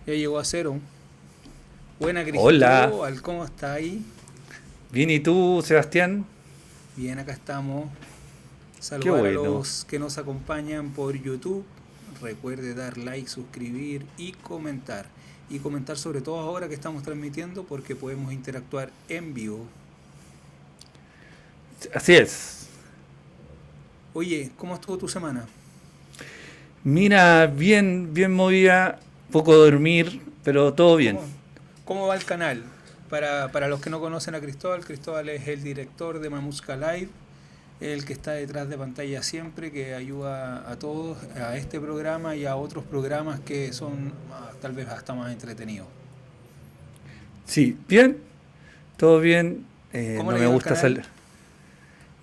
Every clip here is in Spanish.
Ya llegó a cero. Buena, Hola, Cristóbal, ¿cómo está ahí? bien, ¿y tú, Sebastián? Bien, acá estamos. Qué Saludar a bueno. los que nos acompañan por YouTube. Recuerde dar like, suscribir y comentar. Y comentar sobre todo ahora que estamos transmitiendo porque podemos interactuar en vivo. Así es. Oye, ¿cómo estuvo tu semana? Mira, bien, bien movida, poco dormir, pero todo bien. ¿Cómo, cómo va el canal? Para los que no conocen a Cristóbal, Cristóbal es el director de Mamushka Live, el que está detrás de pantalla siempre, que ayuda a todos, a este programa y a otros programas que son tal vez hasta más entretenidos. Sí, bien, todo bien. ¿Cómo No le ha me ido el gusta canal? salir.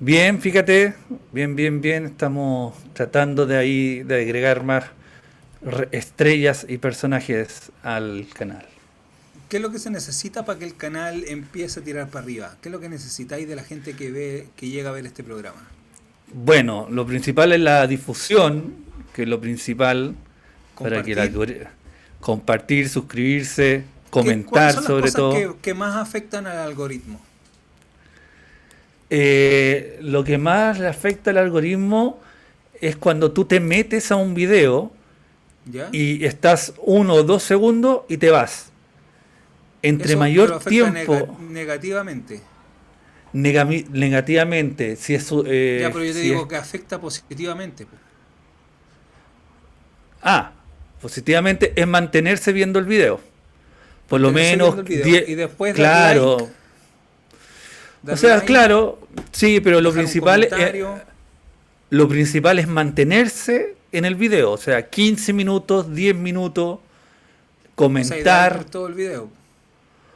Bien, fíjate, bien, bien, bien. Estamos tratando de ahí de agregar más estrellas y personajes al canal. ¿Qué es lo que se necesita para que el canal empiece a tirar para arriba? ¿Qué es lo que necesitáis de la gente que ve, que llega a ver este programa? Bueno, lo principal es la difusión, que es lo principal para que ¿Compartir? compartir, suscribirse, ¿Cuáles comentar son las sobre cosas todo. que más afectan al algoritmo? Lo que más le afecta al algoritmo es cuando tú te metes a un video ¿Ya? y estás 1 o 2 segundos y te vas. Entre Eso, mayor pero afecta tiempo negativamente. negativamente, si es, Ya, pero yo te si es, digo que afecta positivamente, po. ah, positivamente es mantenerse viendo el video. Por lo Mantenerse menos viendo el video 10, y después claro. O dar sea, like, claro, sí, pero dejar un comentario. lo principal es mantenerse en el video. O sea, 15 minutos, 10 minutos, O sea, y darle por comentar, todo el video.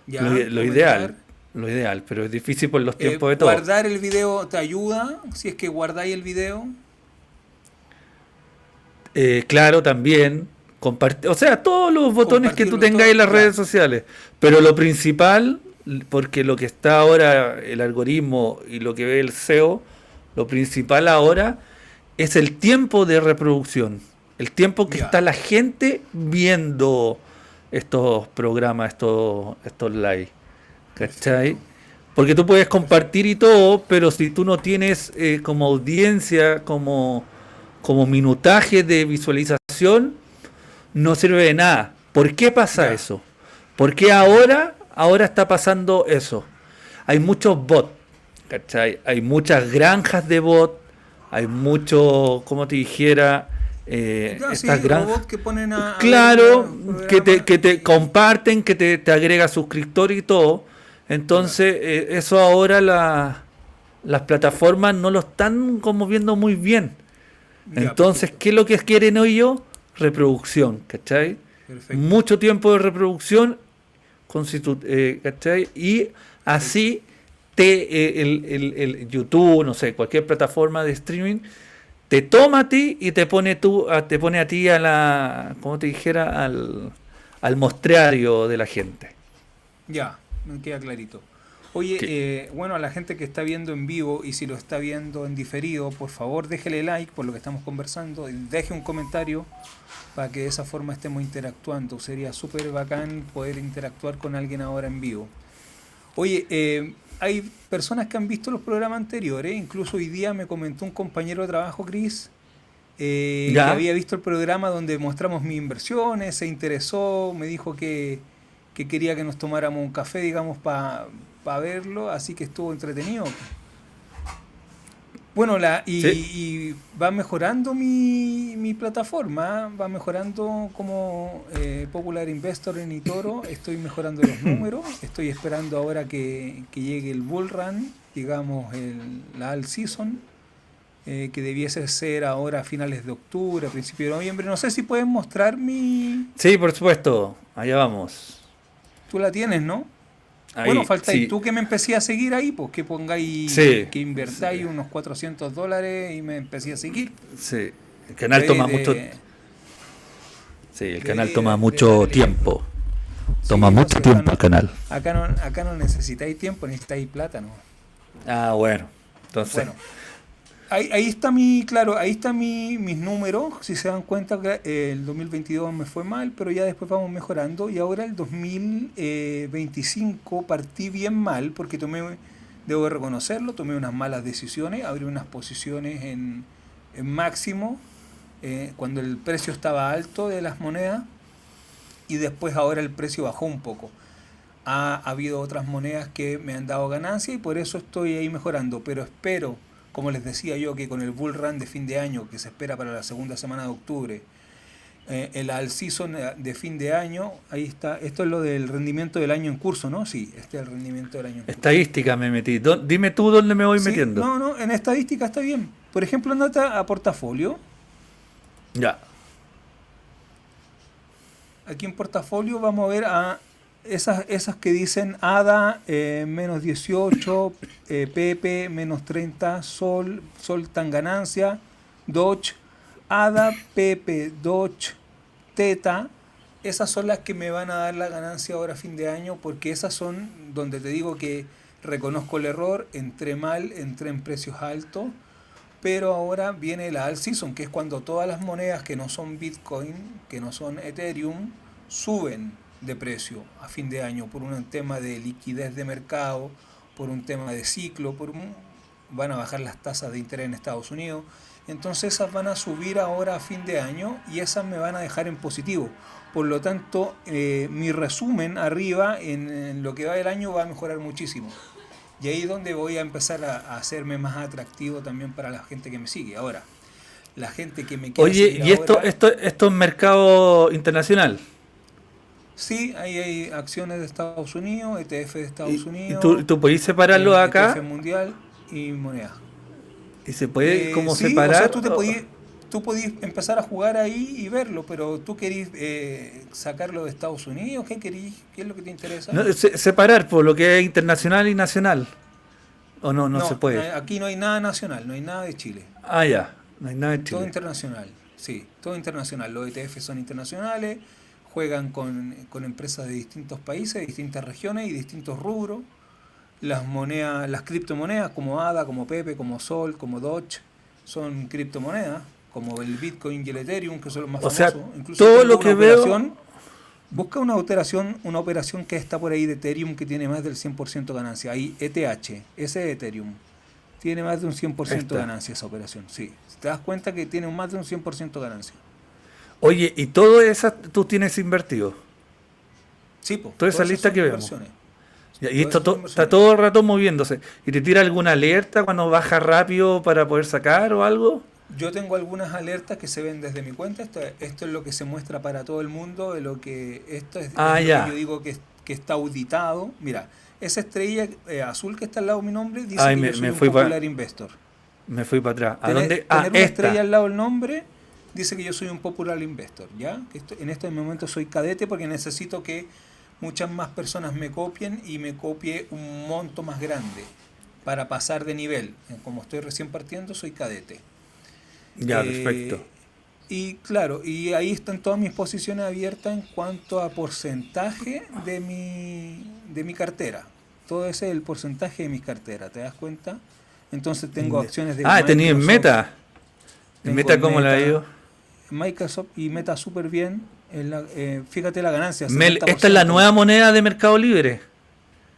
Ya, lo comentar. ideal, lo ideal, pero es difícil por los tiempos de todo. Guardar el video te ayuda, si es que guardáis el video. Claro, también, compartir, o sea, todos los botones que tú Compartirlo tengas en todo, las redes ya. sociales, pero lo principal, porque lo que está ahora el algoritmo y lo que ve el SEO, lo principal ahora es el tiempo de reproducción, el tiempo que Ya. está la gente viendo estos programas, estos live, ¿cachai? Perfecto. Porque tú puedes Perfecto. compartir y todo, pero si tú no tienes como audiencia, como minutaje de visualización, no sirve de nada. ¿Por qué pasa Ya. eso? ¿Por qué ahora está pasando eso? Hay muchos bots, ¿cachai? Hay muchas granjas de bots, hay mucho, como te dijera, Ya, estas sí, granjas. robots que ponen a ver Claro, programas que te y... comparten, que te agrega suscriptor y todo. Ya. Entonces, eso ahora las plataformas no lo están como viendo muy bien. Ya, Entonces, perfecto. ¿qué es lo que quieren ellos? Reproducción, ¿cachai? Perfecto. Mucho tiempo de reproducción, ¿cachai? Y Perfecto. así el YouTube, no sé, cualquier plataforma de streaming, te toma a ti y te pone a ti a la, como te dijera, al mostrario de la gente. Ya, me queda clarito. Oye, Que- bueno, a la gente que está viendo en vivo y si lo está viendo en diferido, por favor déjele like por lo que estamos conversando y deje un comentario para que de esa forma estemos interactuando. Sería súper bacán poder interactuar con alguien ahora en vivo. Oye, hay personas que han visto los programas anteriores, incluso hoy día me comentó un compañero de trabajo, Chris, que ¿Ya? había visto el programa donde mostramos mis inversiones, se interesó, me dijo que quería que nos tomáramos un café, digamos, para verlo, así que estuvo entretenido. Bueno, Sí. y va mejorando mi plataforma, va mejorando como Popular Investor en eToro, estoy mejorando los números, estoy esperando ahora que llegue el Bull Run, digamos, la All Season, que debiese ser ahora a finales de octubre, a principios de noviembre. No sé si pueden mostrar mi... Sí, por supuesto. Allá vamos. Tú la tienes, ¿no? Bueno, Ahí, faltáis sí. tú que me empecé a seguir ahí, pues que pongáis, Sí. que Sí. invertáis unos $400 y me empecé a seguir. Sí. El canal Deberéis toma mucho. Sí, el canal deberéis toma de dar mucho el ejemplo. tiempo. Toma Sí, no, mucho sí, acá tiempo el no, canal. acá no necesitáis tiempo, necesitáis plata, ¿no? Ah, bueno. Entonces, Bueno, ahí está mis números. Si se dan cuenta, el 2022 me fue mal, pero ya después vamos mejorando. Y ahora el 2025 partí bien mal, porque debo de reconocerlo, tomé unas malas decisiones, abrí unas posiciones en máximo, cuando el precio estaba alto de las monedas, y después ahora el precio bajó un poco. Ha habido otras monedas que me han dado ganancia y por eso estoy ahí mejorando, pero espero, como les decía yo, que con el bull run de fin de año que se espera para la segunda semana de octubre, el all season de fin de año, ahí está, esto es lo del rendimiento del año en curso, ¿no? Sí, este es el rendimiento del año en curso. Estadística me metí. Dime tú dónde me voy Sí, metiendo. no, en estadística está bien. Por ejemplo, andate a portafolio. Ya. Aquí en portafolio vamos a ver a esas que dicen ADA menos 18, PP menos 30, Sol tan ganancia, Dodge, ADA, PP, Dodge, Teta. Esas son las que me van a dar la ganancia ahora a fin de año, porque esas son donde te digo que reconozco el error, entré mal, entré en precios altos, pero ahora viene la all season, que es cuando todas las monedas que no son Bitcoin, que no son Ethereum, suben de precio a fin de año por un tema de liquidez de mercado, por un tema de ciclo, van a bajar las tasas de interés en Estados Unidos. Entonces esas van a subir ahora a fin de año y esas me van a dejar en positivo. Por lo tanto, mi resumen arriba en lo que va del año va a mejorar muchísimo. Y ahí es donde voy a empezar a hacerme más atractivo también para la gente que me sigue. Ahora, la gente que me quiere Oye, seguir ¿y ahora, esto es mercado internacional? sí, ahí hay acciones de Estados Unidos, ETF de Estados ¿Y Unidos, tú podés separarlo acá? ETF mundial y moneda. ¿Y se puede como Sí, o sea, separar? tú podías empezar a jugar ahí y verlo, pero tú querís sacarlo de Estados Unidos, ¿qué es lo que te interesa? No, separar por lo que es internacional y nacional. ¿O no se puede? aquí no hay nada nacional, no hay nada de Chile. Ah, ya. No hay nada de Todo Chile. internacional, sí, todo internacional. Los ETF son internacionales, juegan con empresas de distintos países, de distintas regiones y distintos rubros. Las monedas, las criptomonedas como ADA, como Pepe, como Sol, como Doge, son criptomonedas, como el Bitcoin y el Ethereum, que son los más O sea, famosos. Incluso todo tengo lo que veo... busca una operación que está por ahí de Ethereum que tiene más del 100% de ganancia. Ahí ETH, ese de Ethereum. Tiene más de un 100% de ganancia esa operación, sí. Te das cuenta que tiene más de un 100% de ganancia. Oye, ¿y todo eso tú tienes invertido? Sí, pues. Toda esa todas esas lista son que vemos. inversiones. Y Todas esto esas son está inversiones. todo el rato moviéndose. ¿Y te tira alguna alerta cuando baja rápido para poder sacar o algo? Yo tengo algunas alertas que se ven desde mi cuenta. Esto es lo que se muestra para todo el mundo. Esto es lo que Ya. yo digo que está auditado. Mira, esa estrella azul que está al lado de mi nombre dice Ay, que me yo soy un fui popular investor. Me fui para atrás. ¿A Tener, dónde? tener una Esta. estrella al lado del nombre dice que yo soy un popular investor, ¿ya? En este momento soy cadete porque necesito que muchas más personas me copien y me copie un monto más grande para pasar de nivel. Como estoy recién partiendo, soy cadete. Ya, perfecto. Y claro, y ahí están todas mis posiciones abiertas en cuanto a porcentaje de mi cartera. Todo ese es el porcentaje de mi cartera, ¿te das cuenta? Entonces tengo acciones de Tenía en Microsoft, Meta. ¿En tengo Meta cómo la ha Meta, ido? Microsoft y Meta súper bien. Fíjate la ganancia, Esta es la 70%. nueva moneda de Mercado Libre.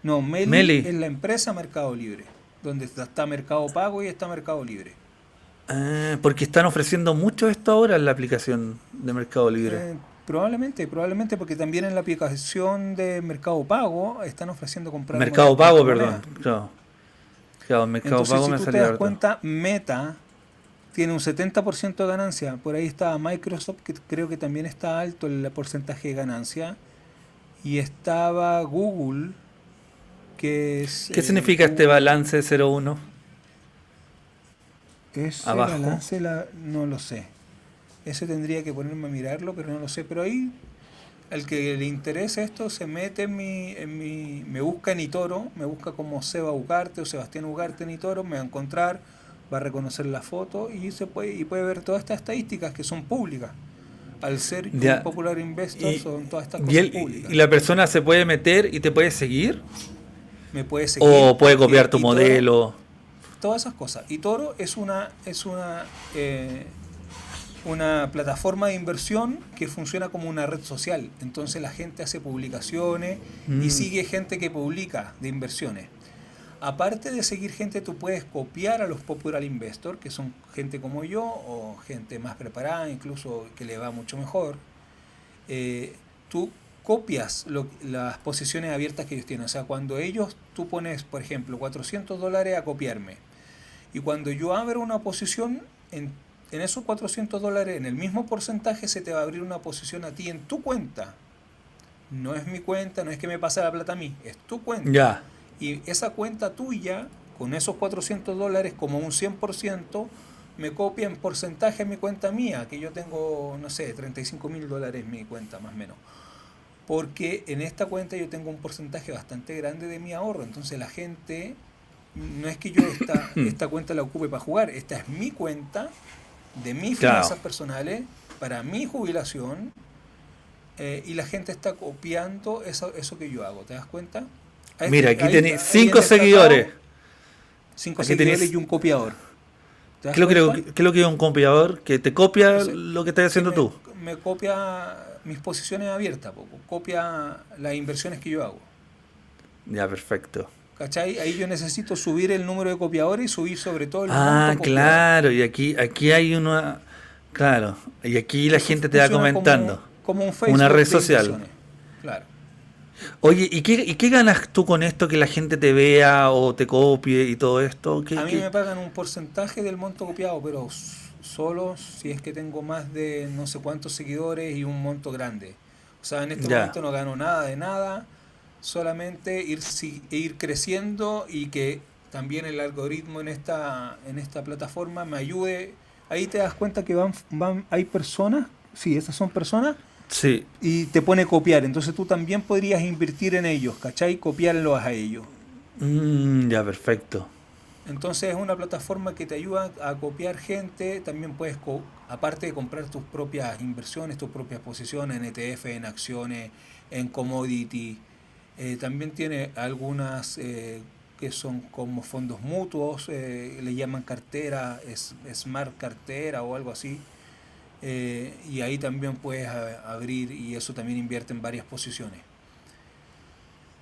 No, Meli Meli. es la empresa Mercado Libre, donde está Mercado Pago y está Mercado Libre. Porque están ofreciendo mucho esto ahora en la aplicación de Mercado Libre. Probablemente porque también en la aplicación de Mercado Pago están ofreciendo comprar Mercado monedas, Pago, criptomonedas. perdón. Claro, Mercado Entonces, Pago si me tú te salió das harto. cuenta, Meta tiene un 70% de ganancia. Por ahí está Microsoft, que creo que también está alto el porcentaje de ganancia. Y estaba Google, que es... ¿Qué significa este balance 01? Ese abajo? balance no lo sé. Ese tendría que ponerme a mirarlo, pero no lo sé. Pero ahí, al que le interese esto, se mete me busca en eToro, me busca como Seba Ugarte o Sebastián Ugarte en eToro, me va a encontrar, va a reconocer la foto y puede ver todas estas estadísticas que son públicas. Al ser un popular investor, son todas estas cosas públicas. ¿Y la persona se puede meter y te puede seguir? Me puede seguir. ¿O puede copiar tu eToro, modelo? todas esas cosas. Y Toro es una plataforma de inversión que funciona como una red social. Entonces la gente hace publicaciones y Mm, sigue gente que publica de inversiones. Aparte de seguir gente, tú puedes copiar a los Popular Investor, que son gente como yo o gente más preparada, incluso que le va mucho mejor. Tú copias las posiciones abiertas que ellos tienen. O sea, cuando tú pones, por ejemplo, $400 a copiarme. Y cuando yo abro una posición, en esos $400, en el mismo porcentaje, se te va a abrir una posición a ti en tu cuenta. No es mi cuenta, no es que me pase la plata a mí, es tu cuenta. ya, Y esa cuenta tuya, con esos $400, como un 100%, me copia en porcentaje a mi cuenta mía, que yo tengo, no sé, $35.000 en mi cuenta, más o menos. Porque en esta cuenta yo tengo un porcentaje bastante grande de mi ahorro. Entonces la gente, no es que yo esta cuenta la ocupe para jugar, esta es mi cuenta de mis claro. finanzas personales para mi jubilación, y la gente está copiando eso que yo hago. ¿Te das cuenta? Mira, aquí tenéis Ahí en 5 seguidores. destacado, 5 Aquí seguidores tenéis. y un copiador. ¿Te das ¿Qué cuenta? es lo que es un copiador? Que te copia Entonces, lo que estás que haciendo tú. me copia mis posiciones abiertas, copia las inversiones que yo hago. Ya, perfecto. ¿Cachai? Ahí yo necesito subir el número de copiadores y subir sobre todo el Ah, monto copiado. claro, y aquí hay una. Claro, y aquí la Eso gente te va funciona comentando. como un Una Facebook red de social. inversiones. Claro. Oye, ¿y qué ganas tú con esto que la gente te vea o te copie y todo esto? A mí me pagan un porcentaje del monto copiado, pero solo si es que tengo más de no sé cuántos seguidores y un monto grande. O sea, en este Ya. momento no gano nada de nada, solamente ir creciendo y que también el algoritmo en esta plataforma me ayude. Ahí te das cuenta que hay personas, sí, esas son personas, Sí. y te pone copiar. Entonces tú también podrías invertir en ellos, ¿cachai? Copiarlos a ellos. Ya, perfecto. Entonces es una plataforma que te ayuda a copiar gente. También puedes, aparte de comprar tus propias inversiones, tus propias posiciones en ETF, en acciones, en commodity, también tiene algunas que son como fondos mutuos, le llaman cartera, Smart Cartera o algo así. Y ahí también puedes abrir, y eso también invierte en varias posiciones.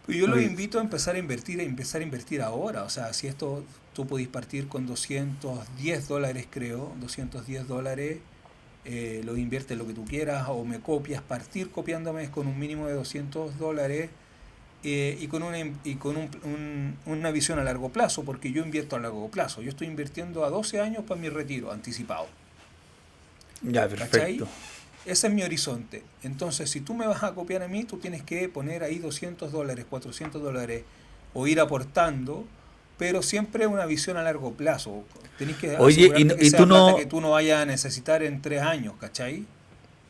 Pues yo los Oye, invito a empezar a invertir ahora. O sea, si esto tú podés partir con $210, creo, $210, lo inviertes lo que tú quieras o me copias, partir copiándome con un mínimo de $200, y con una visión a largo plazo, porque yo invierto a largo plazo. Yo estoy invirtiendo a 12 años para mi retiro anticipado. ya, ¿Cachai? perfecto. Ese es mi horizonte. Entonces, si tú me vas a copiar a mí, tú tienes que poner ahí $200, $400 o ir aportando, pero siempre una visión a largo plazo. Tenés que Oye, asegurarte que y tú sea plata que no. tú no vayas a necesitar en 3 años, ¿cachai?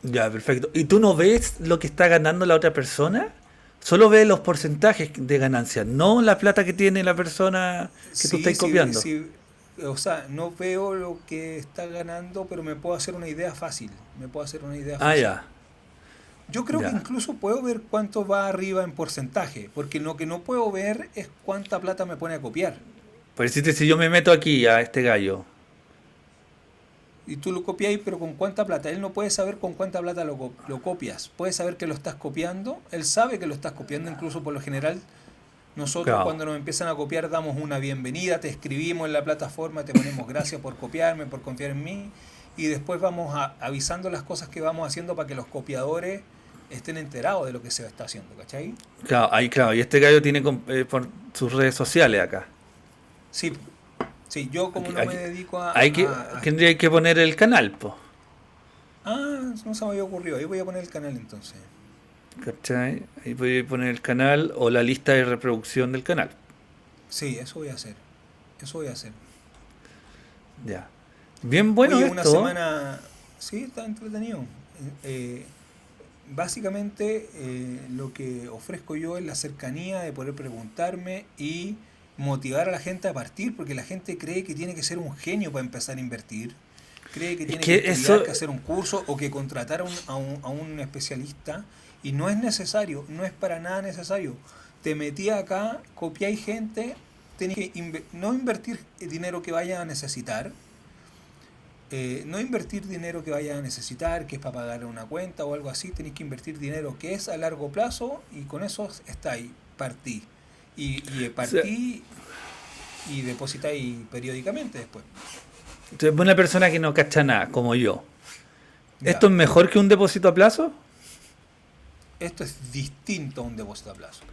Ya, perfecto. ¿Y tú no ves lo que está ganando la otra persona? Solo ves los porcentajes de ganancia, no la plata que tiene la persona que tú Sí, estás sí, copiando. sí. O sea, no veo lo que está ganando, pero me puedo hacer una idea fácil. Me puedo hacer una idea Ah, fácil. ya, Yo creo que ya. incluso puedo ver cuánto va arriba en porcentaje, porque lo que no puedo ver es cuánta plata me pone a copiar. Por decirte, si yo me meto aquí a este gallo. Y tú lo copias, pero ¿con cuánta plata? Él no puede saber con cuánta plata lo copias. Puede saber que lo estás copiando. Él sabe que lo estás copiando, incluso por lo general. Nosotros Claro. cuando nos empiezan a copiar damos una bienvenida, te escribimos en la plataforma, te ponemos gracias por copiarme, por confiar en mí. Y después vamos avisando las cosas que vamos haciendo para que los copiadores estén enterados de lo que se está haciendo, ¿cachai? Claro, ahí, claro. Y este gallo tiene por sus redes sociales acá. Sí, sí, yo como Aquí, no me dedico tendría que poner el canal, po. No se me había ocurrido, ahí voy a poner el canal entonces. ¿Cachai? Ahí voy a poner el canal o la lista de reproducción del canal. Sí, eso voy a hacer, eso voy a hacer. Ya. Bien bueno Oye, una esto. semana, sí, está entretenido. Eh, Básicamente lo que ofrezco yo es la cercanía de poder preguntarme y motivar a la gente a partir, porque la gente cree que tiene que ser un genio para empezar a invertir, cree que Es tiene que que estudiar, eso. que hacer un curso o que contratar a un especialista, y no es necesario, no es para nada necesario. Te metí acá, copiáis gente tenés que no invertir dinero que vaya a necesitar, no invertir dinero que vaya a necesitar, que es para pagar una cuenta o algo así, tenés que invertir dinero que es a largo plazo y con eso está ahí, partí. Y O sea, partí y depositáis periódicamente después. entonces, una persona que no cacha nada, como yo, ¿esto Ya. es mejor que un depósito a plazo? Esto es distinto a un depósito a plazo.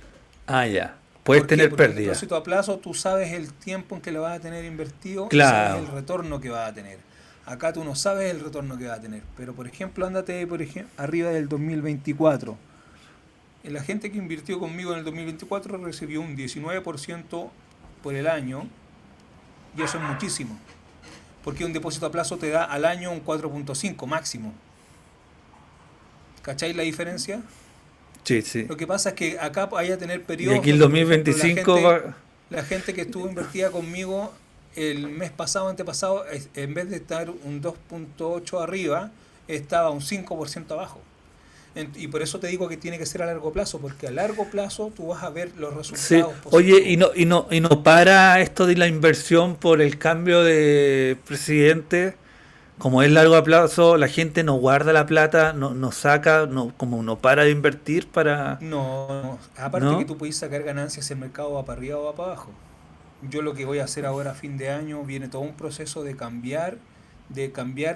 Ah, ya. Puedes ¿Por qué? tener Porque un pérdida. depósito a plazo tú sabes el tiempo en que lo vas a tener invertido y sabes el Claro. retorno que vas a tener. Acá tú no sabes el retorno que vas a tener. Pero por ejemplo, ándate por ejemplo, arriba del 2024. La gente que invirtió conmigo en el 2024 recibió un 19% por el año y eso es muchísimo. Porque un depósito a plazo te da al año un 4,5 máximo. ¿Cacháis la diferencia? Sí, sí. Lo que pasa es que acá hay a tener Y periodos aquí el donde, por ejemplo, 2025 va... la gente que estuvo invertida conmigo el mes pasado, antepasado, en vez de estar un 2,8 arriba, estaba un 5% abajo. Y por eso te digo que tiene que ser a largo plazo, porque a largo plazo tú vas a ver los Sí. resultados Oye, positivos. y no para esto de la inversión por el cambio de presidente. Como es largo a plazo, la gente no guarda la plata, no saca, no, como no para de invertir para... No, no, aparte que ¿No? tú puedes sacar ganancias si el mercado va para arriba o va para abajo. Yo lo que voy a hacer ahora a fin de año, viene todo un proceso de cambiar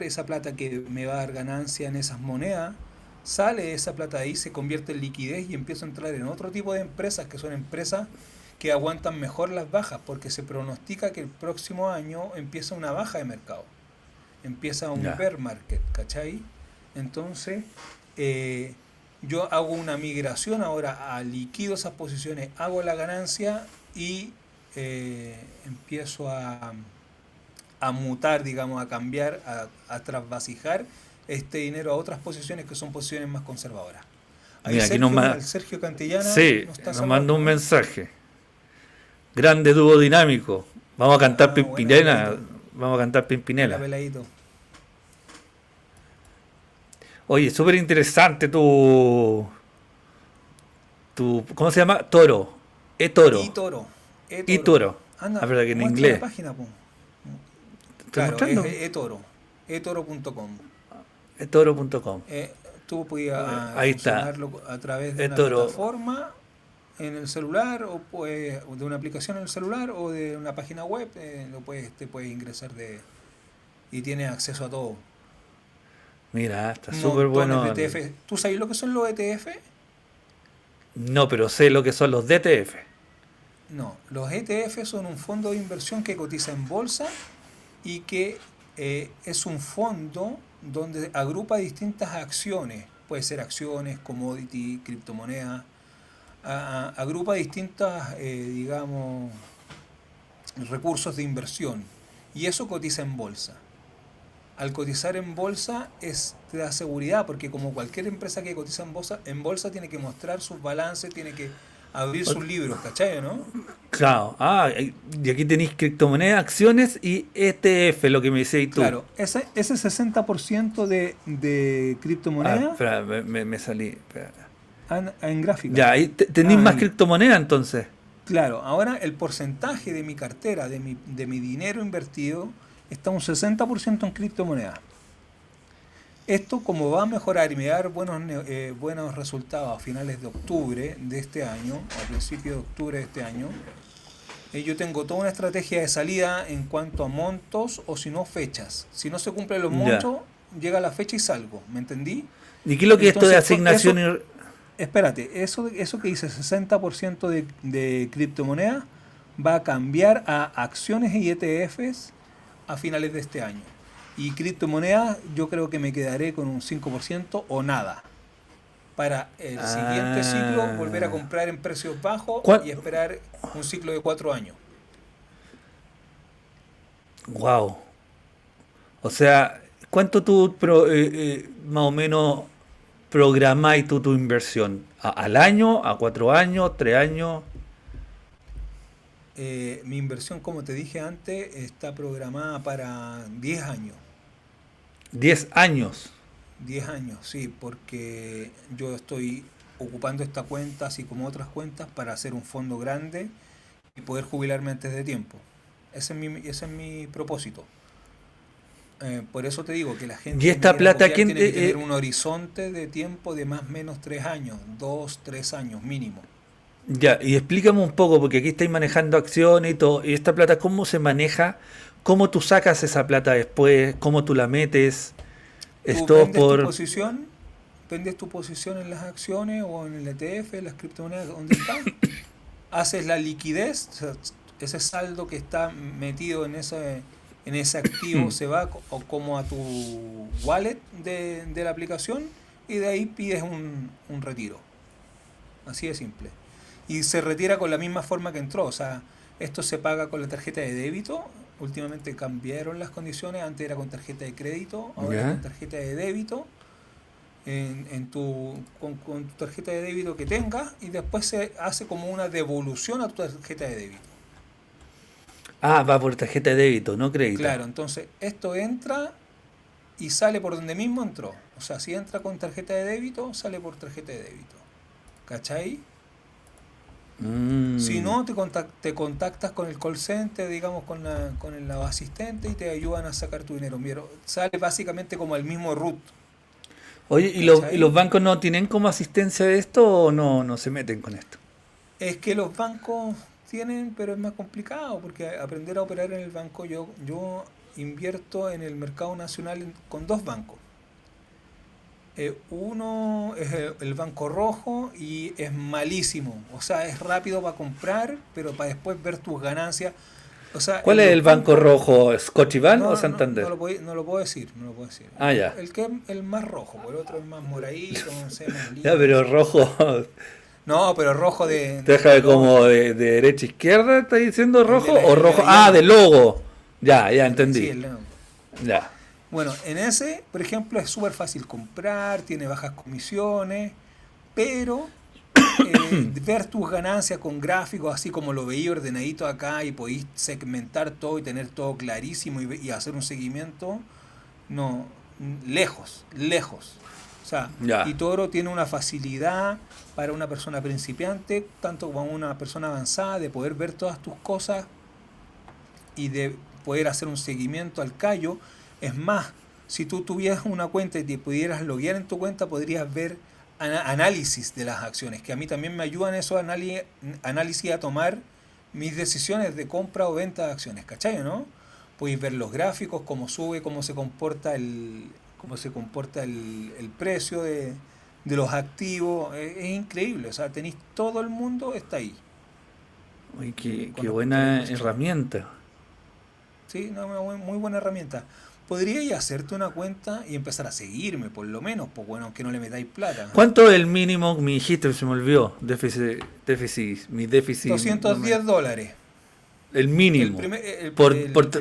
esa plata que me va a dar ganancia en esas monedas, sale esa plata ahí, se convierte en liquidez y empiezo a entrar en otro tipo de empresas que son empresas que aguantan mejor las bajas, porque se pronostica que el próximo año empieza una baja de mercado, empieza un Ya. bear market, ¿cachai? Entonces, eh, yo hago una migración ahora a liquido esas posiciones, hago la ganancia y empiezo a mutar, digamos, a cambiar, a trasvasijar este dinero a otras posiciones que son posiciones más conservadoras. Ahí Mira, aquí El Sergio Cantillana sí, nos está nos manda un saludando, ¿no? mensaje. Grande dúo dinámico. Vamos a cantar Ah, buena Pimpinela. peladito, Vamos a cantar buena Pimpinela. peladito. Oye, súper interesante tu... ¿Cómo se llama? Toro. Y E-Toro. Toro, Toro. E-Toro. Ah, Anda, verdad que en muestra la inglés. página, po. ¿Te estoy Claro, es mostrando? eToro, etoro.com. E-Toro.com. Tú podías Ahí está. funcionarlo a través de una E-Toro. plataforma en el celular o pues de una aplicación en el celular o de una página web, te puedes ingresar y tienes acceso a todo. Mira, está súper Montones de bueno. ETF. ¿Tú sabes lo que son los ETF? No, pero sé lo que son los DTF. No, los ETF son un fondo de inversión que cotiza en bolsa y que es un fondo donde agrupa distintas acciones, puede ser acciones, commodity, criptomonedas, agrupa distintas, digamos, recursos de inversión y eso cotiza en bolsa. Al cotizar en bolsa te da seguridad porque como cualquier empresa que cotiza en bolsa tiene que mostrar sus balances, tiene que abrir sus libros, ¿cachai, no? Claro. Ah, y aquí tenéis criptomonedas, acciones y ETF, lo que me decías tú. Claro, ese 60% de Ah, criptomonedas espera, me salí. Espera. en gráfica. Ya, ahí tenéis Ah, más ahí. criptomonedas entonces. Claro, ahora el porcentaje de mi cartera, de mi dinero invertido, está un 60% en criptomonedas. Esto como va a mejorar y me va a dar buenos resultados a finales de octubre de este año, a principios de octubre de este año, yo tengo toda una estrategia de salida en cuanto a montos o si no fechas. Si no se cumplen los Ya. montos, llega la fecha y salgo, ¿me entendí? ¿Y qué es lo que es esto de Entonces, asignación eso, y... espérate, eso que dice 60% de criptomonedas va a cambiar a acciones y ETFs a finales de este año. Y criptomonedas yo creo que me quedaré con un 5% o nada. Para el siguiente ciclo volver a Ah, comprar en precios bajos ¿cuál? y esperar un ciclo de 4 años. Wow. O sea, ¿cuánto tú más o menos programáis tu inversión? ¿Al año? ¿A 4 años? ¿3 años? Mi inversión, como te dije antes, está programada para 10 años. ¿10 años? 10 años, sí, porque yo estoy ocupando esta cuenta, así como otras cuentas, para hacer un fondo grande y poder jubilarme antes de tiempo. Ese es mi propósito. Por eso te digo que la gente Y que me esta quiera plata, copiar ¿quién tiene que tener un horizonte de tiempo de más o menos 3 años, 2, 3 años mínimo. ya, y explícame un poco, porque aquí estáis manejando acciones y todo, y esta plata, ¿cómo se maneja? ¿Cómo tú sacas esa plata después? ¿Cómo tú la metes? ¿Es Tú todo por... vendes tu posición en las acciones o en el ETF, en las criptomonedas, donde está, haces la liquidez, o sea, ese saldo que está metido en ese activo se va como a tu wallet de la aplicación y de ahí pides un retiro. Así de simple. Y se retira con la misma forma que entró. O sea, esto se paga con la tarjeta de débito. Últimamente cambiaron las condiciones. Antes era con tarjeta de crédito, ahora es con ¿Ya? tarjeta de débito. Con tu tarjeta de débito que tengas y después se hace como una devolución a tu tarjeta de débito. Ah, va por tarjeta de débito, no crédito. Claro, entonces esto entra y sale por donde mismo entró. O sea, si entra con tarjeta de débito, sale por tarjeta de débito. ¿Cachai? Si Mm. no, te contactas con el call center, digamos, con el asistente y te ayudan a sacar tu dinero. Mira, sale básicamente como el mismo root, Oye, ¿y los ¿cachai? bancos no tienen como asistencia de esto o no se meten con esto? Es que los bancos tienen, pero es más complicado, porque aprender a operar en el banco, yo invierto en el mercado nacional con dos bancos. Uno es el Banco Rojo y es malísimo. O sea, es rápido para comprar, pero para después ver tus ganancias. O sea, ¿Cuál en es el los banco bancos. rojo? ¿Scotiabank o No, no, no Santander? lo puedo decir, no lo puedo decir. Ah, ya. El que es el más rojo, por el otro es más moradito, no sé, más Ya, lindo, no pero sé. rojo, No, pero rojo de deja de color, como de derecha a izquierda, ¿está diciendo el rojo? de la, ¿O el de rojo? la Ah, de llama. logo. Ya, ya Sí, entendí. el logo. Ya. Bueno, en ese, por ejemplo, es súper fácil comprar, tiene bajas comisiones, pero ver tus ganancias con gráficos, así como lo veía ordenadito acá y podéis segmentar todo y tener todo clarísimo y hacer un seguimiento, no, lejos, lejos. O sea, Ya. eToro tiene una facilidad para una persona principiante, tanto como una persona avanzada, de poder ver todas tus cosas y de poder hacer un seguimiento al callo. Es más, si tú tuvieras una cuenta y te pudieras loguear en tu cuenta, podrías ver análisis de las acciones, que a mí también me ayudan esos análisis a tomar mis decisiones de compra o venta de acciones, ¿cachai? ¿No? Podéis ver los gráficos, cómo sube, cómo se comporta el precio de los activos. Es increíble, o sea, tenéis todo el mundo, está ahí Uy, qué con respecto a la buena inversión. herramienta. Sí, no, una muy buena herramienta. Podríais hacerte una cuenta y empezar a seguirme, por lo menos, pues bueno, aunque no le metáis plata. ¿Cuánto es el mínimo? Me dijiste, se me olvidó. Mi déficit, no doscientos me... diez dólares. El El mínimo. primer,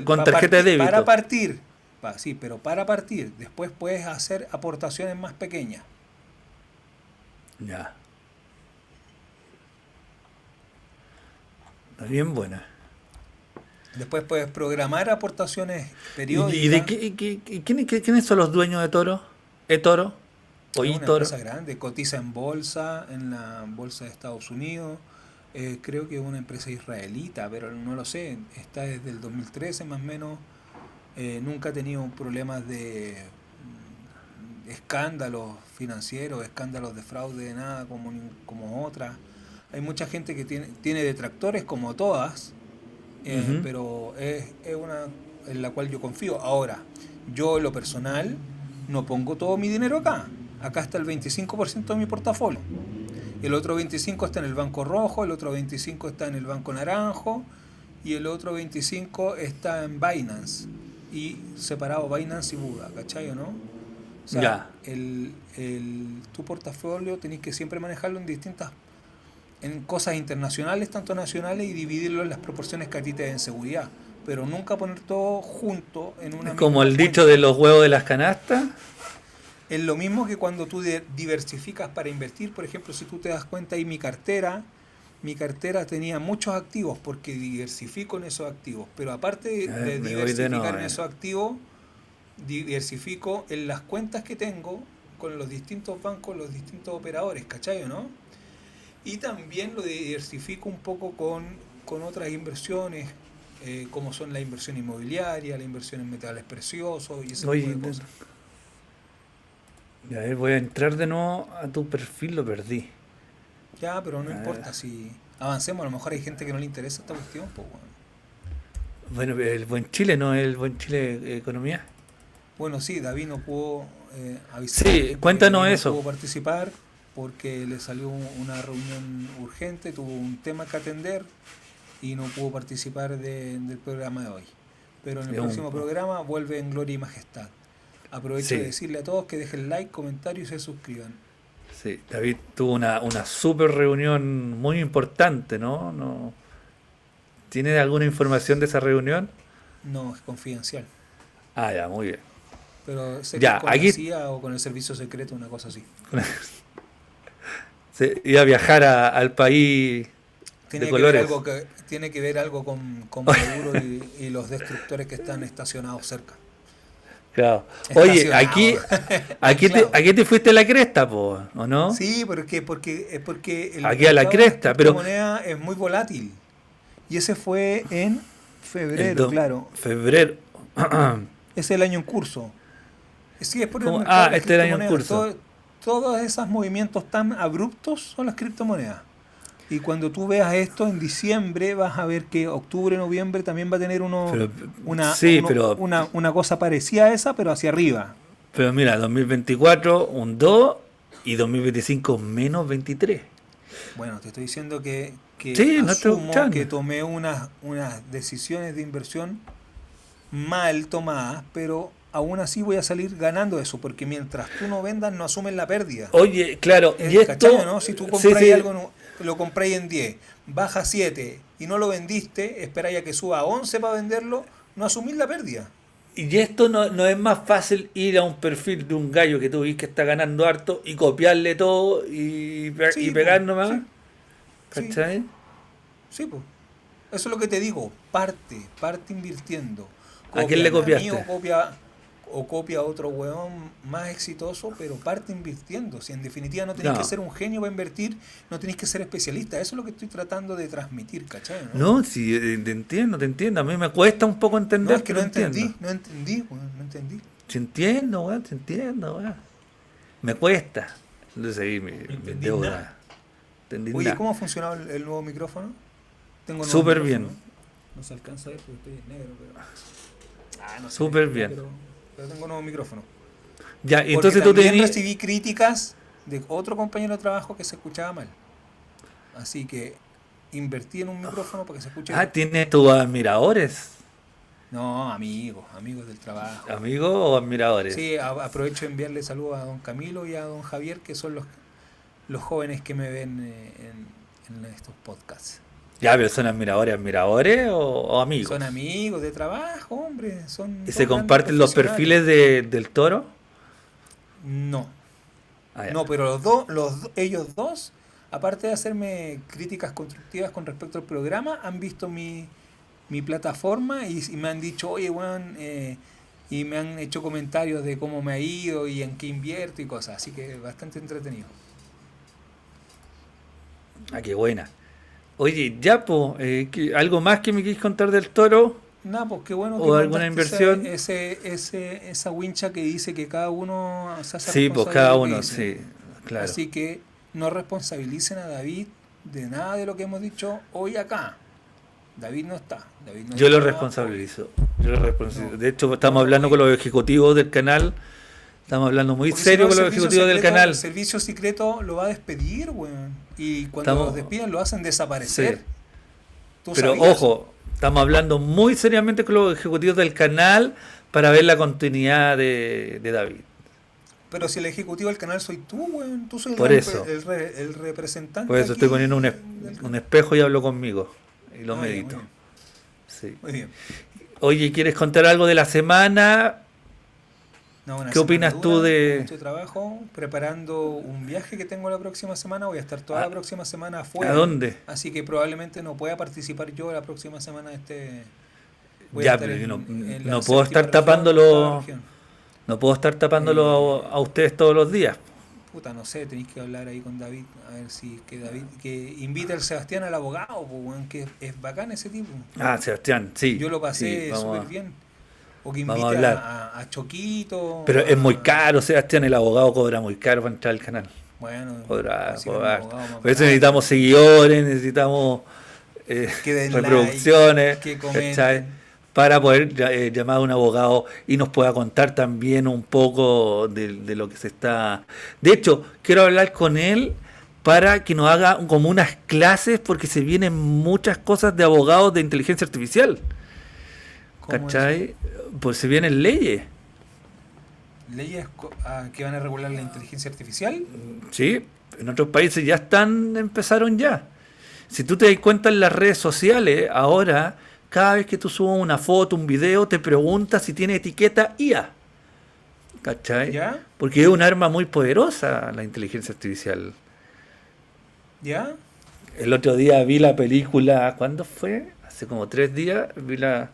Con tarjeta de para débito. partir, sí, pero para partir. Después puedes hacer aportaciones más pequeñas. Ya. Está bien buena. Después puedes programar aportaciones ¿Y de periódicas. quiénes son los dueños de Toro? ¿eToro? ¿O Es una eToro? empresa grande, cotiza en bolsa, en la bolsa de Estados Unidos. Creo que es una empresa israelita, pero no lo sé. Está desde el 2013 más o menos. Nunca ha tenido problemas de escándalos financieros, escándalos de fraude, nada como otras. Hay mucha gente que tiene detractores como todas, Ujú. pero es una en la cual yo confío. Ahora, yo en lo personal no pongo todo mi dinero acá. Acá está el 25% de mi portafolio. El otro 25 está en el banco rojo, el otro 25 está en el banco naranjo y el otro 25 está en Binance. Y separado Binance y Buda, ¿cachai o no? O sea, Ya. tu portafolio tenéis que siempre manejarlo en cosas internacionales, tanto nacionales, y dividirlo en las proporciones que a ti te den seguridad. Pero nunca poner todo junto en una Es como misma el dicho de cuenta. los huevos de las canastas. Es lo mismo que cuando tú diversificas para invertir. Por ejemplo, si tú te das cuenta ahí mi cartera tenía muchos activos porque diversifico en esos activos. Pero aparte de Me voy de diversificar nuevo. en esos activos, diversifico en las cuentas que tengo con los distintos bancos, los distintos operadores, ¿cachai o no? Y también lo diversifico un poco con con otras inversiones, como son la inversión inmobiliaria, la inversión en metales preciosos y ese tipo Oye, de cosas. a ver, voy a entrar de nuevo a tu perfil, lo perdí. Ya, pero no A ver. importa si avancemos, a lo mejor hay gente que no le interesa esta cuestión, pues bueno. Bueno, el Buen Chile, ¿no? El Buen Chile Economía. Bueno, sí, David no pudo avisar a la Sí, gente que cuéntanos David no eso. pudo participar porque le salió una reunión urgente, tuvo un tema que atender y no pudo participar del programa de hoy. Pero en el Es un- próximo programa vuelve en gloria y majestad. Aprovecho de Sí, decirle a todos que dejen like, comentario y se suscriban. sí. David tuvo una super reunión muy importante, ¿no? ¿No? ¿Tiene alguna información de esa reunión? No, es confidencial. Ah, ya, muy bien. Pero sé que es Ya, con la aquí CIA o con el servicio secreto, una cosa así. se iba a viajar al país de colores. Tiene que ver algo con Maduro y los destructores que están estacionados cerca. Claro. Oye, Estacionados. Anclados. aquí te fuiste a la cresta, po, ¿o no? Sí, porque el Aquí a la mercado de las cresta, pero criptomonedas es muy volátil. Y ese fue en el febrero, claro. febrero. Es el año en curso. Sí, es por el ¿Cómo? mercado Ah, de las este es el año en criptomonedas. curso. Todos esos movimientos tan abruptos son las criptomonedas. Y cuando tú veas esto en diciembre, vas a ver que octubre, noviembre también va a tener Pero, sí, una cosa parecida a esa, pero hacia arriba. pero mira, 2024 un 2 y 2025 menos 23. Bueno, te estoy diciendo que Sí, no estoy asumo escuchando. que tomé unas decisiones de inversión mal tomadas, pero aún así voy a salir ganando eso, porque mientras tú no vendas, no asumes la pérdida. Oye, claro, y ¿Cachai, esto, no? Si tú sí, compras sí, algo, lo compráis en 10, baja a 7 y no lo vendiste, esperáis a que suba a 11 para venderlo, no asumís la pérdida. y esto no es más fácil ir a un perfil de un gallo que tú ves que está ganando harto y copiarle todo y Sí, pegar pues, nomás, sí, ¿cachai? sí, pues. Eso es lo que te digo, parte invirtiendo. ¿A quién le Cópiame a mí copiaste? o copia a otro weón más exitoso, pero parte invirtiendo. Si en definitiva no tenés que No, ser un genio para invertir, no tenés que ser especialista. Eso es lo que estoy tratando de transmitir, ¿cachai? ¿No? no, sí, te entiendo, a mí me cuesta un poco No, entender, es que pero entiendo. no entendí, weón, no entendí. Te entiendo, weón. Me cuesta. Entonces ahí No mi entendí deuda. nada. Entendí Oye, nada. ¿cómo ha funcionado el nuevo micrófono? Tengo nuevo Súper micrófono. bien, No se alcanza a ver porque estoy en negro, pero... Ah, no se ve, súper ya, bien. pero tengo nuevo micrófono. Ya, Porque entonces tú también tenías. recibí críticas de otro compañero de trabajo que se escuchaba mal. Así que invertí en un micrófono para que se escuche Ah, bien. tienes tus admiradores. No, amigos del trabajo. ¿Amigos o admiradores? Sí, aprovecho de enviarle saludos a don Camilo y a don Javier, que son los jóvenes que me ven en estos podcasts. Ya, pero son admiradores o amigos. Son amigos de trabajo, hombre. Son ¿Y dos se grandes comparten los profesionales. perfiles del toro? No, Ah, ya. no, pero ellos dos, aparte de hacerme críticas constructivas con respecto al programa, han visto mi plataforma y me han dicho, oye, weón, y me han hecho comentarios de cómo me ha ido y en qué invierto y cosas. Así que bastante entretenido. Ah, qué buena. Oye, ya, po, ¿algo más que me quieres contar del toro? Nada, pues qué bueno que ¿O alguna mandaste inversión? esa wincha que dice que cada uno se hace Sí, pues responsable de cada lo que uno, dice. sí, claro. Así que no responsabilicen a David de nada de lo que hemos dicho hoy acá. David no está. David no Yo lo está responsabilizo. Yo lo responsabilizo. No, De hecho, estamos no, hablando oye, con los ejecutivos del canal. Estamos hablando muy porque si serio no con los ejecutivos del el canal. servicio secreto lo va a despedir, weón. Y cuando Estamos, los despiden lo hacen sí. desaparecer. ¿Tú Pero sabías? ojo, estamos hablando muy seriamente con los ejecutivos del canal para ver la continuidad de David. Pero si el ejecutivo del canal soy tú, weón. Tú soy Por eso. el representante Por eso estoy aquí poniendo del un canal. espejo y hablo conmigo. Y lo Muy bien, medito. muy bien. Sí. Muy bien. Oye, ¿quieres contar algo de la semana? No, una ¿Qué opinas semana tú dura, de...? mucho trabajo, preparando un viaje que tengo la próxima semana. Voy a estar toda ¿A, la próxima semana a afuera, dónde? así que probablemente no pueda participar yo la próxima semana de voy a Ya, estar pero yo en no la puedo séptima estar región, octava tapándolo. región. No puedo estar tapándolo Eh, a ustedes todos los días. Puta, no sé, tenéis que hablar ahí con David, a ver si que David, que invite al Sebastián al abogado, pues, weón, que es bacán ese tipo. Ah, Sebastián, sí, Yo lo sí, pasé súper bien. O que vamos a invite hablar. a Choquito, Pero es muy a... caro, Sebastián, el abogado cobra muy caro para entrar al canal. Bueno, Cobra, consigan un cobra. abogado más Por eso barato. necesitamos seguidores, necesitamos Que den like, reproducciones, que ¿cachai? comenten. Para poder llamar a un abogado y nos pueda contar también un poco de lo que se está... De hecho, quiero hablar con él para que nos haga como unas clases porque se vienen muchas cosas de abogados de inteligencia artificial, ¿Cómo eso? ¿cachai? Pues se vienen leyes, Leyes que van a regular la inteligencia artificial. ¿sí? En otros países ya empezaron ya. Si tú te das cuenta en las redes sociales, ahora, cada vez que tú subes una foto, un video, te pregunta si tiene etiqueta IA. ¿Cachai? ¿Ya? Porque es un arma muy poderosa la inteligencia artificial. ¿Ya? El otro día vi la película, ¿cuándo fue? Hace como 3 días, vi la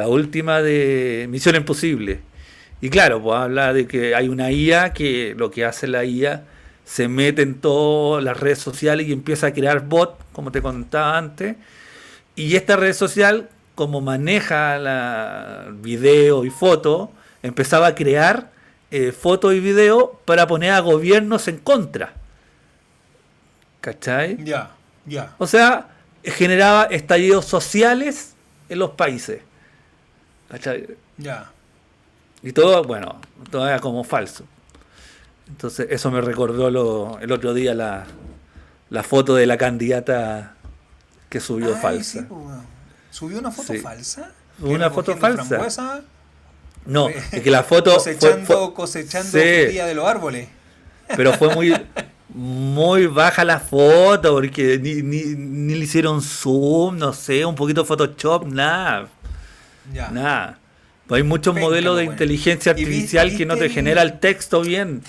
última de Misión Imposible. Y claro, pues habla de que hay una IA que lo que hace la IA se mete en todas las redes sociales y empieza a crear bots, como te contaba antes. Y esta red social, como maneja la video y foto, empezaba a crear fotos y video para poner a gobiernos en contra. ¿Cachai? Ya, ya, O sea, generaba estallidos sociales en los países. ¿Cachai? ya. Y todo, bueno, todo era como falso. Entonces, eso me recordó el otro día la foto de la candidata que subió Ay, sí, falsa. pues, weón. ¿Subió una foto Sí. falsa? ¿Que Una foto recogiendo falsa. frambuesa? No, Re- es que la foto cosechando sí, frutilla de los árboles. pero fue muy baja la foto porque ni le hicieron zoom, no sé, un poquito Photoshop, nada. Ya. Nada. Pues hay muchos Penca, modelos de pues, bueno. inteligencia ¿Y artificial que no viste te genera el texto bien.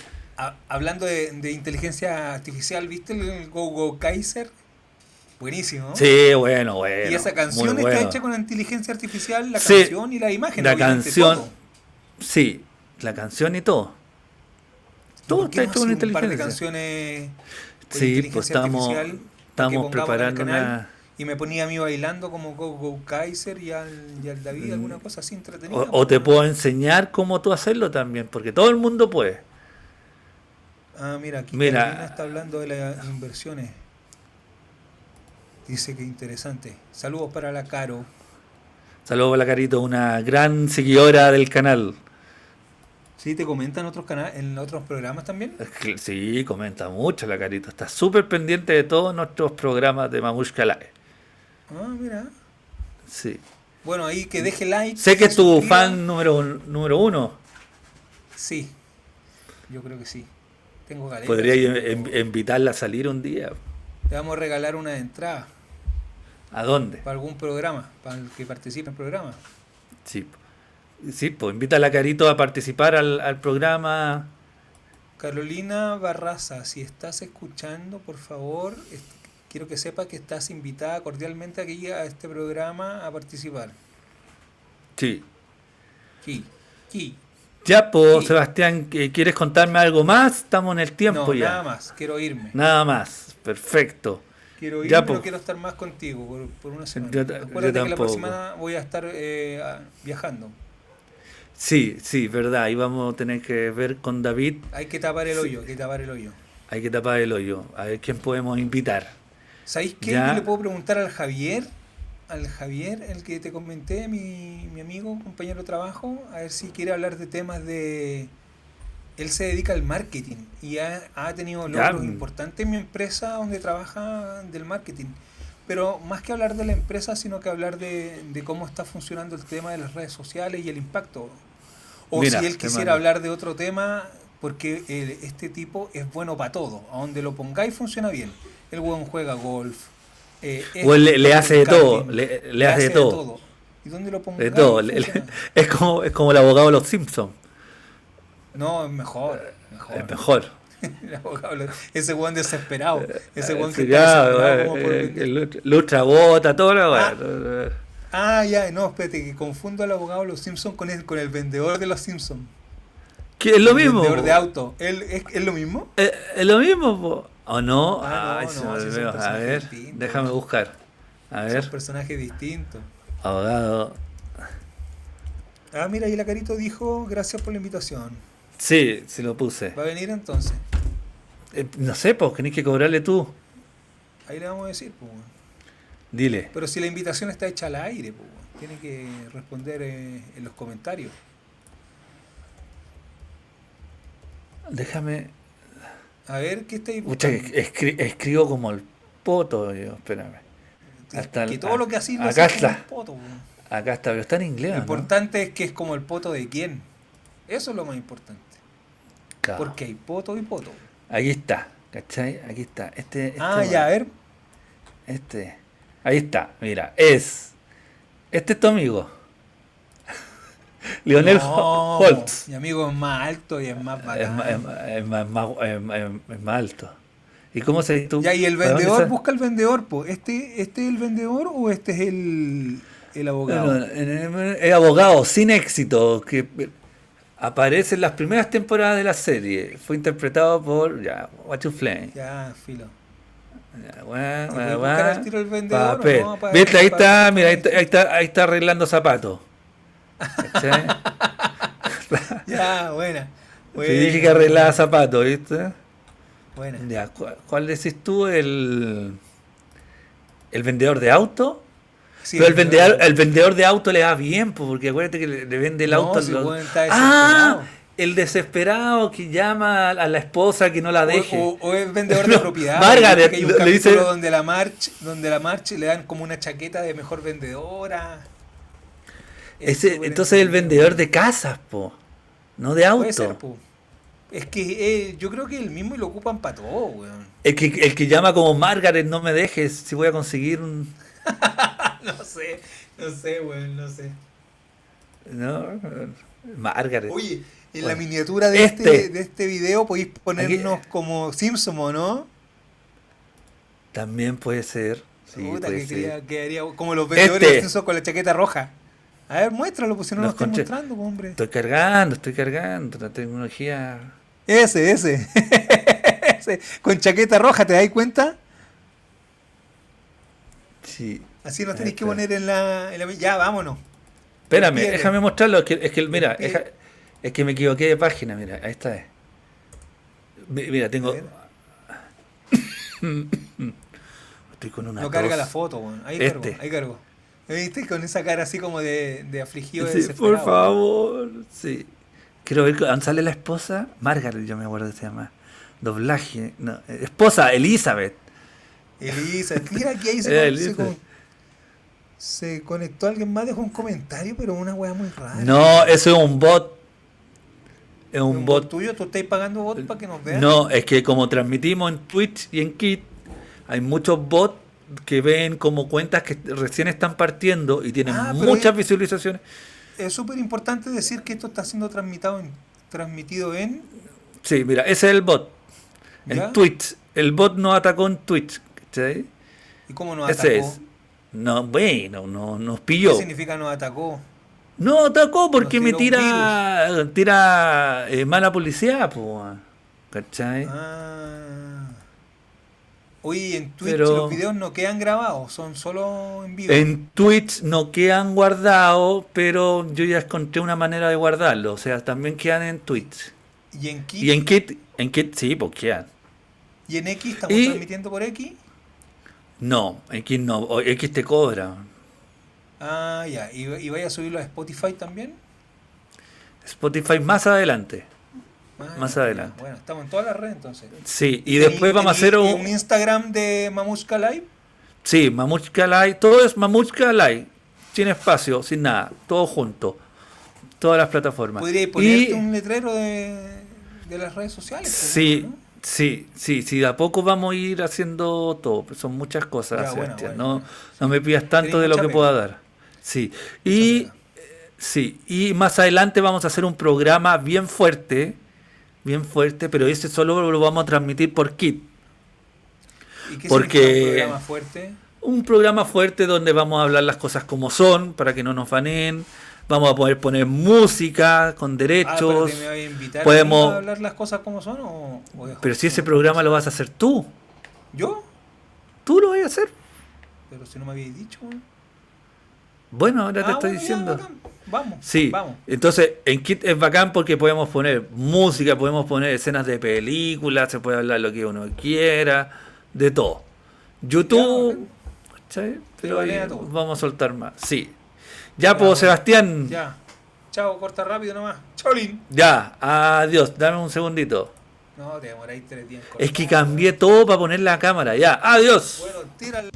hablando de inteligencia artificial, ¿viste el Go Go Kaiser? Buenísimo, ¿no? Sí, bueno, Y esa muy canción está bueno. hecha con inteligencia artificial, la Sí, canción y la imagen, la obviamente, canción, todo. sí, la canción y todo. ¿Y Todo por qué está no hecho con hacen un par de inteligencia. canciones con Sí, pues inteligencia artificial para que estamos pongamos en el preparando canal? una... Y me ponía a mí bailando como Go Go Kaiser y al David alguna cosa así entretenida. O te puedo enseñar cómo tú hacerlo también, porque todo el mundo puede. Ah, mira, aquí Mira. Carolina está hablando de las inversiones. Dice que interesante. Saludos para la Caro. Saludos a la Carito, una gran seguidora del canal. ¿Sí te comentan otros canales, en otros programas también? Sí, comenta mucho la Carito. Está súper pendiente de todos nuestros programas de Mamushka Live. Ah, mira. Sí. Bueno, ahí que deje like. Sé que se es tu suscriba. fan número uno. Sí, yo creo que sí. Tengo galera. Podría pero invitarla a salir un día. le vamos a regalar una entrada ¿A dónde? para algún programa, para el que participe en el programa. Sí. Sí, pues invita a la Carito a participar al programa. Carolina Barraza, si estás escuchando, por favor, quiero que sepa que estás invitada cordialmente aquí a este programa a participar. Sí. Sí, sí. Ya, pues, Sí. Sebastián, ¿quieres contarme algo más? Estamos en el tiempo No, ya. nada más, quiero irme. Nada más. Perfecto. Quiero irme, Ya, no pues. quiero estar más contigo por una semana. Yo Acuérdate que la tampoco. próxima voy a estar viajando. Sí, sí, verdad. Ahí vamos a tener que ver con David. Hay que tapar el hoyo, hay que tapar el hoyo. Hay que tapar el hoyo. A ver quién podemos invitar. ¿Sabéis qué? Ya. Yo le puedo preguntar al Javier, el que te comenté, mi amigo, compañero de trabajo, a ver si quiere hablar de temas de... Él se dedica al marketing y ha tenido Ya. logros importantes en mi empresa donde trabaja del marketing. Pero más que hablar de la empresa, sino que hablar de cómo está funcionando el tema de las redes sociales y el impacto. O Mira, si él te quisiera mando. hablar de otro tema, porque este tipo es bueno para todo. A donde lo pongáis funciona bien. El weón juega golf. O él le hace de todo. karting, Le hace de todo. ¿Y dónde lo De pongáis? todo. funciona. Es como el abogado de los Simpsons. No, es mejor. Es mejor. El abogado, ese weón desesperado. Ese weón que Sí, está ya, desesperado como por vender. el ultrabota, todo lo Ah. bueno. Ah, ya, no, espérate, que confundo al abogado de los Simpsons con el vendedor de los Simpsons. Que es lo El mismo. vendedor Po. de auto. ¿Es lo mismo? Es lo mismo, po. ¿O no? Ah, Ay, no, se no, me sí son olvidó. A personajes ver, distintos. déjame buscar. A Son ver, personajes distintos. abogado. Ah, mira, y la Carito dijo, gracias por la invitación. Sí, sí lo puse. ¿Va a venir entonces? No sé, pues tenés que cobrarle tú. Ahí le vamos a decir, pues. Bueno. Dile. Pero si la invitación está hecha al aire, pues. Bueno, tiene que responder en los comentarios. Déjame. A ver, ¿qué estáis Pucha, buscando? escribo como el poto, yo, espérame. Hasta Que todo lo que así lo acá haces como el está. poto, pues. Acá está, pero está en Lo inglés, ¿no? importante es que es como el poto de quién. Eso es lo más importante. Claro. Porque hay poto y poto. Ahí está, ¿cachai? Aquí está. Ah, ya, a ver. Ahí está, mira, este es tu amigo. Lionel No, Holtz. mi amigo es más alto y es más Es, bacán. es más alto. ¿Y cómo se tú? Ya, y el ¿Para dónde vendedor, sale? busca el vendedor, po. ¿Este es el vendedor o este es el abogado? No, es abogado sin éxito que aparece en las primeras temporadas de la serie. Fue interpretado por Watch Flame. Ya, filo. Ya, ¿Y puedes buscar al tiro el vendedor o papel. no? ¿Viste? Ahí está, para- mira, ahí está arreglando zapatos. ¿Cachai? Ya, buena. Te dije que arreglaba zapatos, ¿viste? Buena. Ya, ¿cuál decís tú? ¿El vendedor de auto? Sí, Pero el vendedor de auto le va bien, pues, porque acuérdate que le vende el No, auto. si los- bueno, está ¡Ah! desesperado. El desesperado que llama a la esposa que no la deje. O es vendedor de No, propiedad. Margaret, Que hay un le capítulo dice- donde la March le dan como una chaqueta de mejor vendedora. Es Ese, súper entonces el entretenido. vendedor de casas, po, no de auto. Puede ser, po. Es que yo creo que el mismo y lo ocupan para todo, weón. El que llama como Margaret, no me dejes, si voy a conseguir un... No sé, weón, no sé. No, Margaret. Oye, en la Bueno, miniatura de este. de este video podéis ponernos Aquí- como Simpson, ¿o no? También puede ser. Sí, Puta, puede ser. quedaría como los vendedores Este. de Simpson con la chaqueta roja. A ver, muéstralo, pues si no lo Los estoy conche- mostrando, pues, hombre. Estoy cargando la tecnología. Ese. Ese. Con chaqueta roja, ¿te das cuenta? Sí. Así nos tenéis que Este. poner en la... Ya, vámonos. Espérame, Despídete. déjame mostrarlo. Es que mira, Despídete. es que me equivoqué de página. Mira, ahí está. Mira, A tengo. ver. Estoy con una No carga tos. la foto, weón. Ahí Este. cargo, ahí cargo. ¿Me viste? Con esa cara así como de afligido, de Sí, desesperado. por favor. Sí. Quiero ver cuando sale la esposa. Margaret, yo me acuerdo que se llama. Doblaje. No, esposa, Elizabeth. Elisa, mira que ahí Elisa. se conectó alguien más, dejó un comentario, pero una weá muy rara. No, eso es un bot. Es ¿Un un bot bot. tuyo? ¿Tú estás pagando bot para que nos vean? No, es que como transmitimos en Twitch y en Kit, hay muchos bots que ven como cuentas que recién están partiendo y tienen Ah, pero muchas visualizaciones. Es súper importante decir que esto está siendo transmitido en... Sí, mira, ese es el bot. ¿Ya? En Twitch. El bot nos atacó en Twitch. ¿Cachai? ¿Y cómo nos Ese atacó? es. No, bueno, no, nos ¿Qué pilló. significa nos atacó? No atacó porque Nos me tiró un tira mala publicidad, pues. ¿Cachai? Ah. Oye, en Twitch Pero- los videos no quedan grabados, son solo en vivo. En Twitch no quedan guardados, pero yo ya encontré una manera de guardarlo. O sea, también quedan en Twitch. Y en Kit Y en Kit sí, pues quedan. y en X estamos y- transmitiendo por X. No, en Kit no. X te cobra. Ah, ya. ¿Y vaya a subirlo a Spotify también? Spotify más adelante. Ah, Más ya. adelante. Bueno, estamos en todas las redes entonces. Sí, y después vamos a hacer un Instagram de Mamushka Live. Sí, Mamushka Live. Todo es Mamushka Live. Sin espacio, sin nada. Todo junto. Todas las plataformas. Podríais ponerte un letrero de las redes sociales. pues, Sí, ¿no? sí, de a poco vamos a ir haciendo todo, pues son muchas cosas, Ya, bueno, Sebastián, bueno. no me pidas tanto Tenés de lo mucha que pega. pueda dar. Sí, Mucha y pega. sí, y más adelante vamos a hacer un programa bien fuerte, pero ese solo lo vamos a transmitir por Kit. ¿Y qué porque- significa un programa fuerte? Un programa fuerte donde vamos a hablar las cosas como son, para que no nos baneen. Vamos a poder poner música con Pero derechos. ¿te me voy a invitar Podemos- a mí a hablar las cosas como son o Pero si ese programa lo vas a hacer tú, ¿Yo? tú lo vas a hacer. Pero si no me habíais dicho. Bueno, ahora te estoy bueno, ya, diciendo. bacán. Vamos. Sí, Vamos. entonces en Kit es bacán porque podemos poner música, podemos poner escenas de películas, se puede hablar lo que uno quiera, de todo. YouTube, ¿cachai? Pero ahí banea todo. vamos a soltar más. Sí. Ya, Ya, pues bueno. Sebastián, Ya. Chao, corta rápido nomás. Cholín. ya, adiós, dame un segundito. No, te demoráis 3 días en Es que cortar. cambié todo para poner la cámara, ya, adiós. Bueno, tírala.